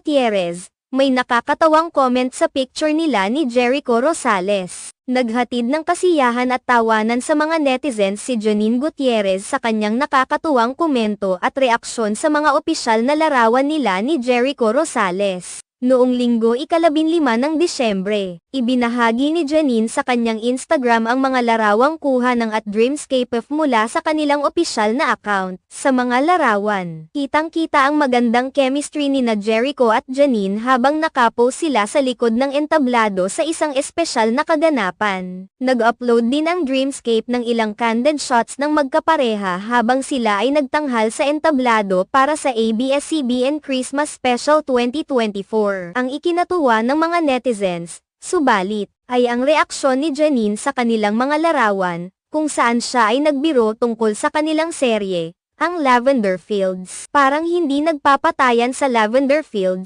Gutierrez, may nakakatawang comment sa picture nila ni Jericho Rosales. Naghatid ng kasiyahan at tawanan sa mga netizens si Janine Gutierrez sa kanyang nakakatuwang komento at reaksyon sa mga opisyal na larawan nila ni Jericho Rosales. Noong Linggo ika-15 ng Disyembre, ibinahagi ni Janine sa kanyang Instagram ang mga larawang kuha ng @Dreamscape mula sa kanilang opisyal na account. Sa mga larawan, kitang-kita ang magandang chemistry ni na Jericho at Janine habang nakapost sila sa likod ng entablado sa isang espesyal na kaganapan. Nag-upload din ang Dreamscape ng ilang candid shots ng magkapareha habang sila ay nagtanghal sa entablado para sa ABS-CBN Christmas Special 2024. Ang ikinatuwa ng mga netizens, subalit, ay ang reaksyon ni Janine sa kanilang mga larawan, kung saan siya ay nagbiro tungkol sa kanilang serye, ang Lavender Fields. Parang hindi nagpapatayan sa Lavender Fields,